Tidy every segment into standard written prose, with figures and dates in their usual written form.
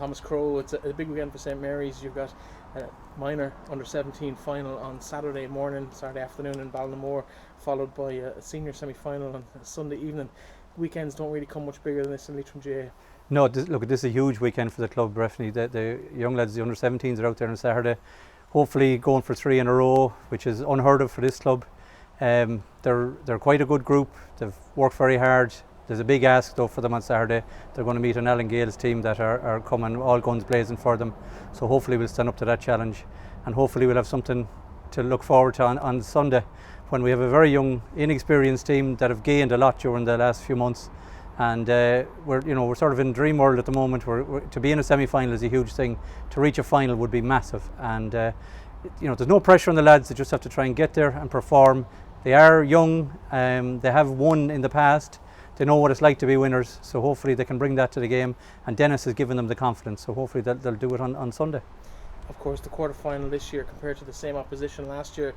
Thomas Crowe. It's a big weekend for St Mary's. You've got a minor under-17 final on Saturday afternoon in Ballinamore, followed by a senior semi-final on Sunday evening. Weekends don't really come much bigger than this in Leitrim GAA. No, this is a huge weekend for the club, definitely. The young lads, the under-17s, are out there on Saturday, hopefully going for 3 in a row, which is unheard of for this club. They're quite a good group. They've worked very hard. There's a big ask though for them on Saturday. They're going to meet an Allen Gaels team that are coming all guns blazing for them. So hopefully we'll stand up to that challenge, and hopefully we'll have something to look forward to on Sunday, when we have a very young, inexperienced team that have gained a lot during the last few months. And we're sort of in dream world at the moment. To be in a semi-final is a huge thing. To reach a final would be massive. And there's no pressure on the lads. They just have to try and get there and perform. They are young. They have won in the past. They know what it's like to be winners, so hopefully they can bring that to the game, and Dennis has given them the confidence, so hopefully they'll do it on Sunday. Of course, the quarter-final this year compared to the same opposition last year,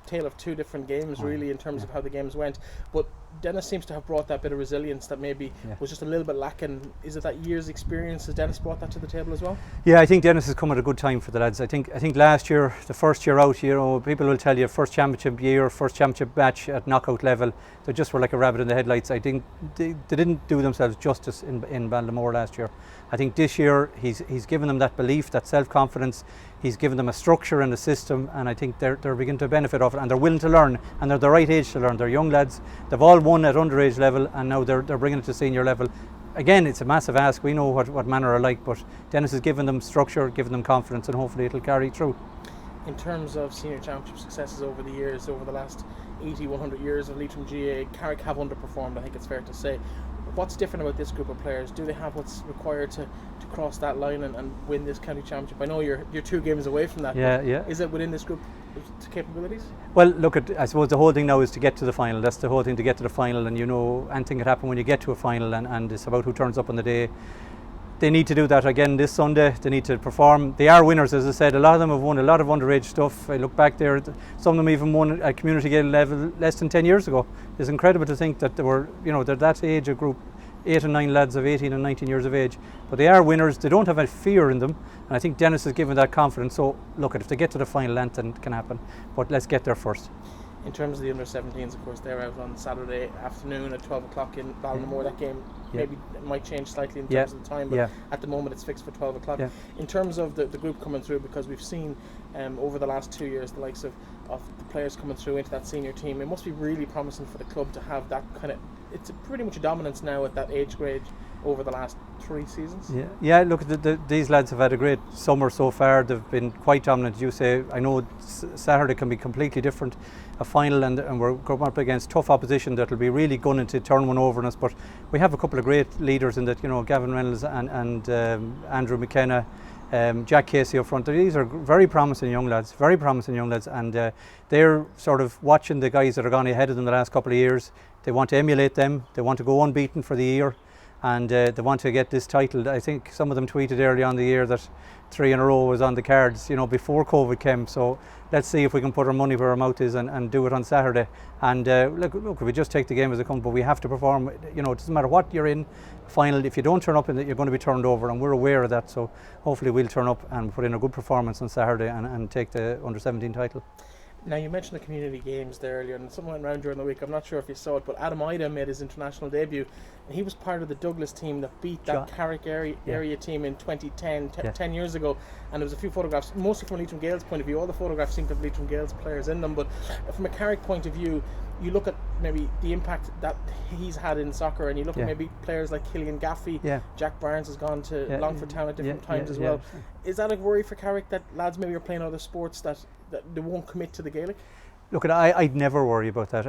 tale of two different games really in terms of how the games went, but Dennis seems to have brought that bit of resilience that maybe was just a little bit lacking. Is it that year's experience? Has Dennis brought that to the table as well? Yeah, I think Dennis has come at a good time for the lads. I think last year, the first year out, people will tell you first championship year, first championship match at knockout level, they just were like a rabbit in the headlights. I think they didn't do themselves justice in Ballinamore last year. I think this year he's given them that belief, that self-confidence. He's given them a structure and a system, and I think they're beginning to benefit off it, and they're willing to learn, and they're the right age to learn. They're young lads. They've all won at underage level, and now they're bringing it to senior level. Again, it's a massive ask. We know what Manor are like, but Dennis has given them structure, given them confidence, and hopefully it'll carry through. In terms of senior championship successes over the years, over the last 80, 100 years of Leitrim GAA, Carrick have underperformed, I think it's fair to say. What's different about this group of players? Do they have what's required to cross that line and win this county championship? I know you're 2 games away from that. Yeah. Is it within this group capabilities? Well, look, I suppose the whole thing now is to get to the final. That's the whole thing, to get to the final, and anything can happen when you get to a final, and it's about who turns up on the day. They need to do that again this Sunday. They need to perform. They are winners, as I said. A lot of them have won a lot of underage stuff. I look back there, some of them even won at community game level less than 10 years ago. It's incredible to think that they're that age, a group, 8 and 9 lads of 18 and 19 years of age. But they are winners. They don't have a fear in them, and I think Dennis has given that confidence. So look, if they get to the final, anything can happen. But let's get there first. In terms of the under-17s, of course, they're out on Saturday afternoon at 12 o'clock in Ballinamore. That game maybe might change slightly in terms of the time, but at the moment it's fixed for 12 o'clock. In terms of the group coming through, because we've seen over the last 2 years the likes of the players coming through into that senior team, it must be really promising for the club to have that kind of, it's pretty much a dominance now at that age grade over the last 3 seasons. Yeah. Look, these lads have had a great summer so far. They've been quite dominant, as you say. I know Saturday can be completely different, a final, and we're going up against tough opposition that'll be really gunning to turn one over on us. But we have a couple of great leaders in that. Gavin Reynolds and Andrew McKenna, Jack Casey up front. These are very promising young lads, and they're sort of watching the guys that are gone ahead of them the last couple of years. They want to emulate them. They want to go unbeaten for the year, and they want to get this title. I think some of them tweeted early on the year that 3 in a row was on the cards, before COVID came. So let's see if we can put our money where our mouth is and do it on Saturday. And look, we just take the game as it comes, but we have to perform. It doesn't matter what you're in final. If you don't turn up in it, you're going to be turned over, and we're aware of that. So hopefully we'll turn up and put in a good performance on Saturday and take the under-17 title. Now, you mentioned the community games there earlier, and something went around during the week. I'm not sure if you saw it, but Adam Ida made his international debut, and he was part of the Douglas team that beat that Carrick area team in 2010, 10 years ago. And there was a few photographs, mostly from Leitrim Gaels' point of view. All the photographs seem to have Leitrim Gaels players in them, but from a Carrick point of view, you look at maybe the impact that he's had in soccer, and you look at maybe players like Killian Gaffey. Jack Barnes has gone to Longford Town at different times as well. Is that a worry for Carrick, that lads maybe are playing other sports that they won't commit to the Gaelic? Look, I'd never worry about that.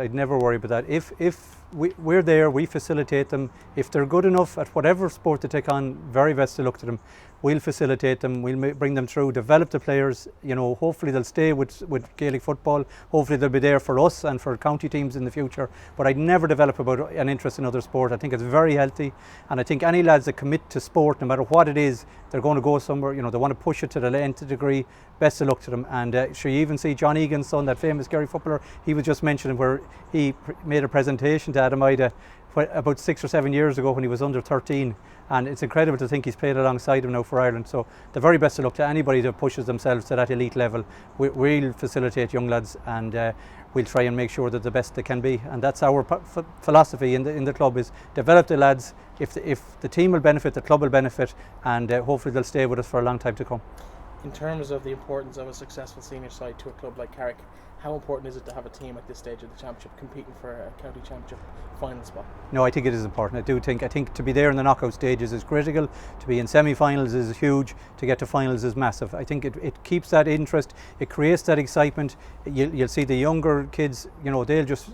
If we're there, we facilitate them. If they're good enough at whatever sport they take on, very best to look to them. We'll facilitate them, we'll bring them through, develop the players. Hopefully they'll stay with Gaelic football. Hopefully they'll be there for us and for county teams in the future. But I'd never develop about an interest in other sport. I think it's very healthy, and I think any lads that commit to sport, no matter what it is, they're going to go somewhere. They want to push it to the nth degree. Best of luck to them. And you even see John Egan's son, that famous Kerry footballer, he was just mentioning where he made a presentation to Adam Ida about 6 or 7 years ago when he was under 13, and it's incredible to think he's played alongside him now for Ireland. So the very best of luck to anybody that pushes themselves to that elite level. We'll facilitate young lads, and we'll try and make sure that the best they can be, and that's our philosophy in the club, is develop the lads. If the team will benefit, the club will benefit, and hopefully they'll stay with us for a long time to come. In terms of the importance of a successful senior side to a club like Carrick, how important is it to have a team at this stage of the championship competing for a county championship final spot? No, I think it is important. I think to be there in the knockout stages is critical. To be in semi-finals is huge. To get to finals is massive. I think it keeps that interest. It creates that excitement. You'll see the younger kids, they'll just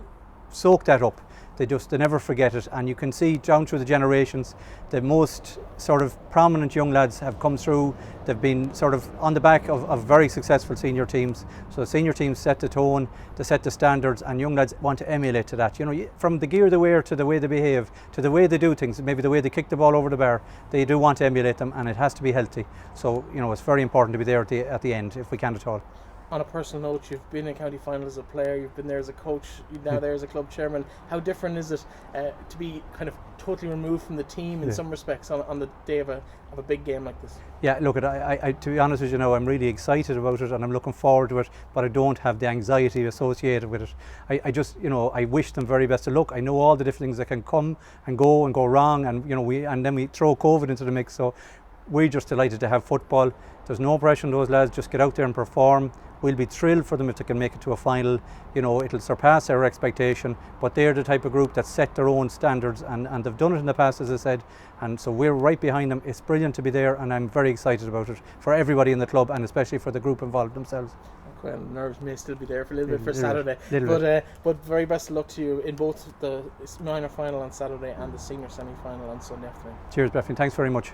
soak that up. They never forget it, and you can see down through the generations, the most sort of prominent young lads have come through. They've been sort of on the back of very successful senior teams. So senior teams set the tone, they set the standards, and young lads want to emulate to that. From the gear they wear to the way they behave, to the way they do things, maybe the way they kick the ball over the bar, they do want to emulate them, and it has to be healthy. So it's very important to be there at the end if we can at all. On a personal note, you've been in county final as a player, you've been there as a coach, you're now there as a club chairman. How different is it to be kind of totally removed from the team in some respects on the day of a big game like this? Yeah, look, I to be honest with you now, I'm really excited about it, and I'm looking forward to it, but I don't have the anxiety associated with it. I just, I wish them very best of luck. I know all the different things that can come and go wrong, and then we throw COVID into the mix. So we're just delighted to have football. There's no pressure on those lads, just get out there and perform. We'll be thrilled for them if they can make it to a final. It'll surpass our expectation, but they're the type of group that set their own standards, and they've done it in the past, as I said, and so we're right behind them. It's brilliant to be there, and I'm very excited about it for everybody in the club, and especially for the group involved themselves. Well, nerves may still be there for a little bit for Saturday, but very best of luck to you in both the minor final on Saturday and the senior semi-final on Sunday afternoon. Cheers, Bethany. Thanks very much.